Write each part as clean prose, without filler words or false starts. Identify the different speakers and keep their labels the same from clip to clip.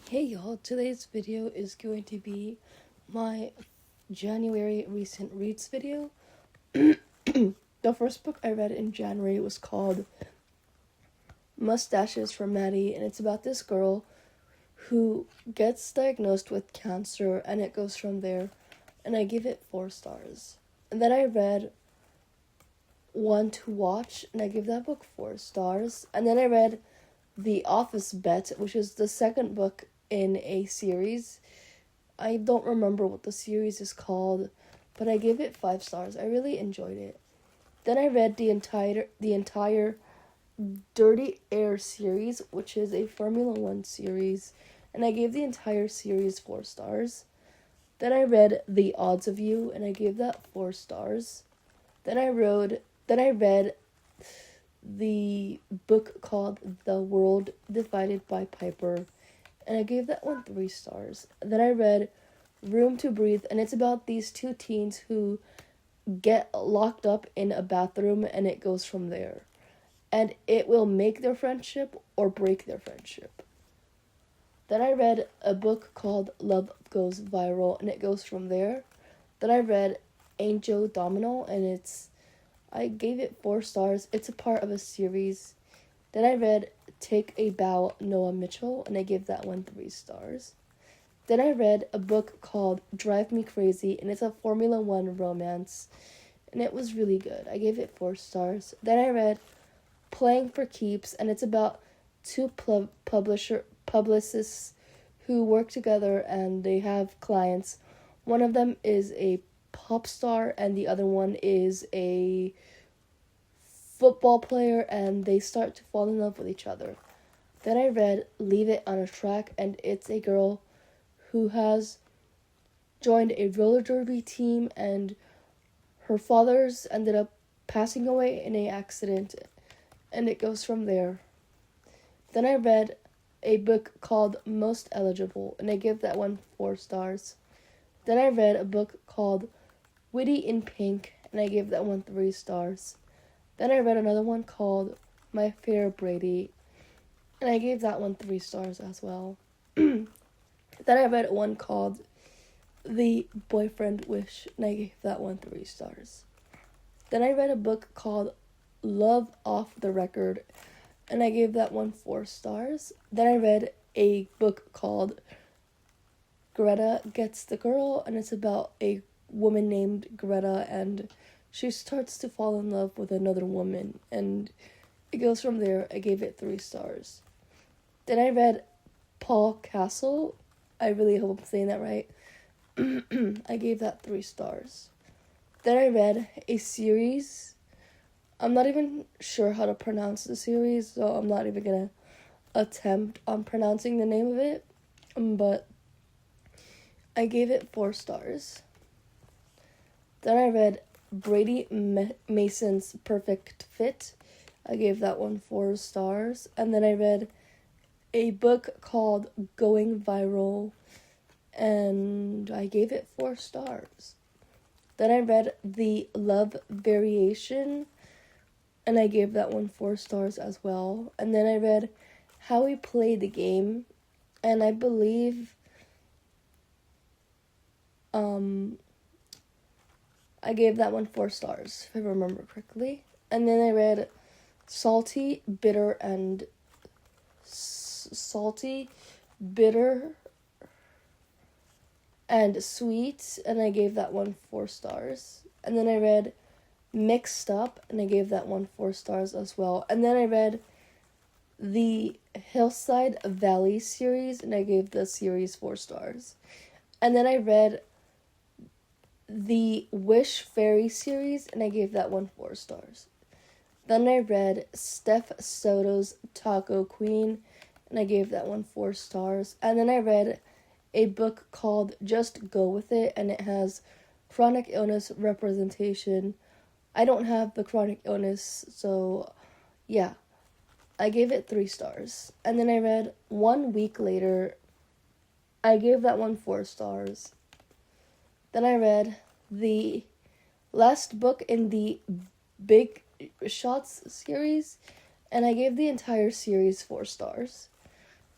Speaker 1: Hey y'all, today's video is going to be my January recent reads video. The first book I read in January was called Mustaches for Maddie, and it's about this girl who gets diagnosed with cancer, and it goes from there, and I give it 4 stars. And then I read One to Watch, and I give that book 4 stars. And then I read The Office Bet, which is the second book in a series. I don't remember what the series is called, but I gave it 5 stars. I really enjoyed it. Then I read the entire Dirty Air series, which is a Formula One series, and I gave the entire series 4 stars. Then I read The Odds of You, and I gave that 4 stars. Then I read the book called The World Divided by Piper, and I gave that one 3 stars. Then I read Room to Breathe, and it's about these two teens who get locked up in a bathroom, and it goes from there. And it will make their friendship or break their friendship. Then I read a book called Love Goes Viral, and it goes from there. Then I read Angel Domino, and I gave it 4 stars. It's a part of a series. Then I read Take a Bow, Noah Mitchell, and I gave that one 3 stars. Then I read a book called Drive Me Crazy, and it's a Formula One romance, and it was really good. I gave it 4 stars. Then I read Playing for Keeps, and it's about two publicists who work together and they have clients. One of them is a pop star, and the other one is a football player, and they start to fall in love with each other. Then I read Leave It on a Track, and it's a girl who has joined a roller derby team, and her father's ended up passing away in an accident, and it goes from there. Then I read a book called Most Eligible, and I give that one 4 stars. Then I read a book called Witty in Pink, and I gave that one 3 stars. Then I read another one called My Fair Brady, and I gave that one 3 stars as well. Then I read one called The Boyfriend Wish, and I gave that one 3 stars. Then I read a book called Love Off the Record, and I gave that one 4 stars. Then I read a book called Greta Gets the Girl, and it's about a woman named Greta, and she starts to fall in love with another woman, and it goes from there. I gave it 3 stars. Then I read Paul Castle. I really hope I'm saying that right. I gave that 3 stars. Then I read a series. I'm not even sure how to pronounce the series, so I'm not even gonna attempt on pronouncing the name of it, but I gave it 4 stars. Then I read Brady Mason's Perfect Fit. I gave that one 4 stars. And then I read a book called Going Viral, and I gave it 4 stars. Then I read The Love Variation, and I gave that one 4 stars as well. And then I read How We Play the Game, and I believe I gave that one 4 stars, if I remember correctly. And then I read Salty, Bitter, and Sweet, and I gave that one 4 stars. And then I read Mixed Up, and I gave that one 4 stars as well. And then I read the Hillside Valley series, and I gave the series 4 stars. And then I read the Wish Fairy series, and I gave that one 4 stars. Then I read Steph Soto's Taco Queen, and I gave that one 4 stars. And then I read a book called Just Go With It, and it has chronic illness representation. I don't have the chronic illness, so yeah, I gave it 3 stars. And then I read 1 Week Later. I gave that one 4 stars. Then I read the last book in the Big Shots series, and I gave the entire series 4 stars.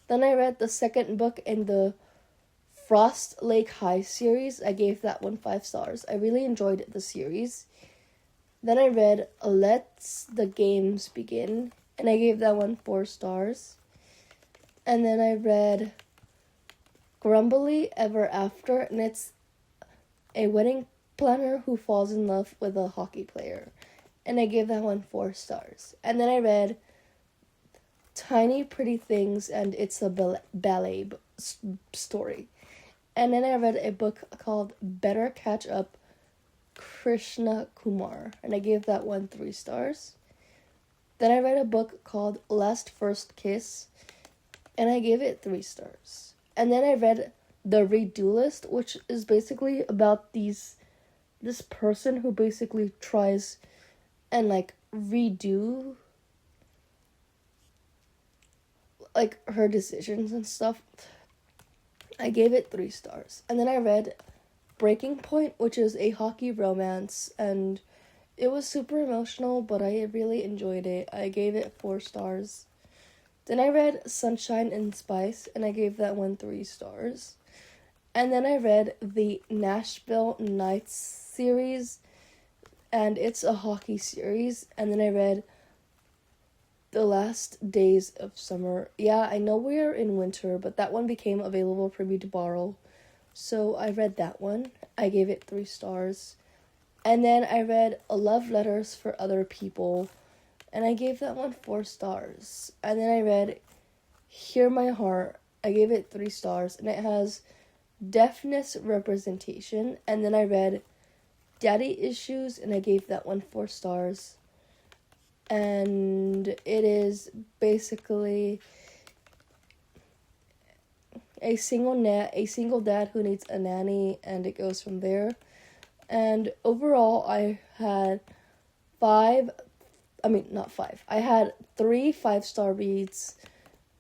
Speaker 1: Then I read the second book in the Frost Lake High series. I gave that one 5 stars. I really enjoyed the series. Then I read Let's the Games Begin, and I gave that one 4 stars. And then I read Grumbly Ever After, and it's a wedding planner who falls in love with a hockey player. And I gave that one 4 stars. And then I read Tiny Pretty Things, and it's a ballet story. And then I read a book called Better Catch Up, Krishna Kumar, and I gave that one 3 stars. Then I read a book called Last First Kiss, and I gave it 3 stars. And then I read The Redo List, which is basically about this person who basically tries and like redo like her decisions and stuff. I gave it 3 stars. And then I read Breaking Point, which is a hockey romance, and it was super emotional, but I really enjoyed it. I gave it 4 stars. Then I read Sunshine and Spice, and I gave that one 3 stars. And then I read the Nashville Nights series, and it's a hockey series. And then I read The Last Days of Summer. Yeah, I know we're in winter, but that one became available for me to borrow. So I read that one. I gave it 3 stars. And then I read Love Letters for Other People, and I gave that one 4 stars. And then I read Hear My Heart. I gave it 3 stars, and it has deafness representation. And then I read Daddy Issues, and I gave that one 4 stars. And it is basically a single dad who needs a nanny, and it goes from there. And overall, I had I had 3 5-star reads.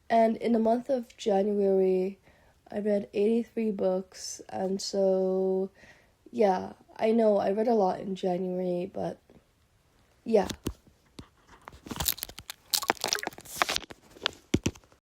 Speaker 1: And in the month of January, I read 83 books. And so, yeah, I know I read a lot in January, but yeah.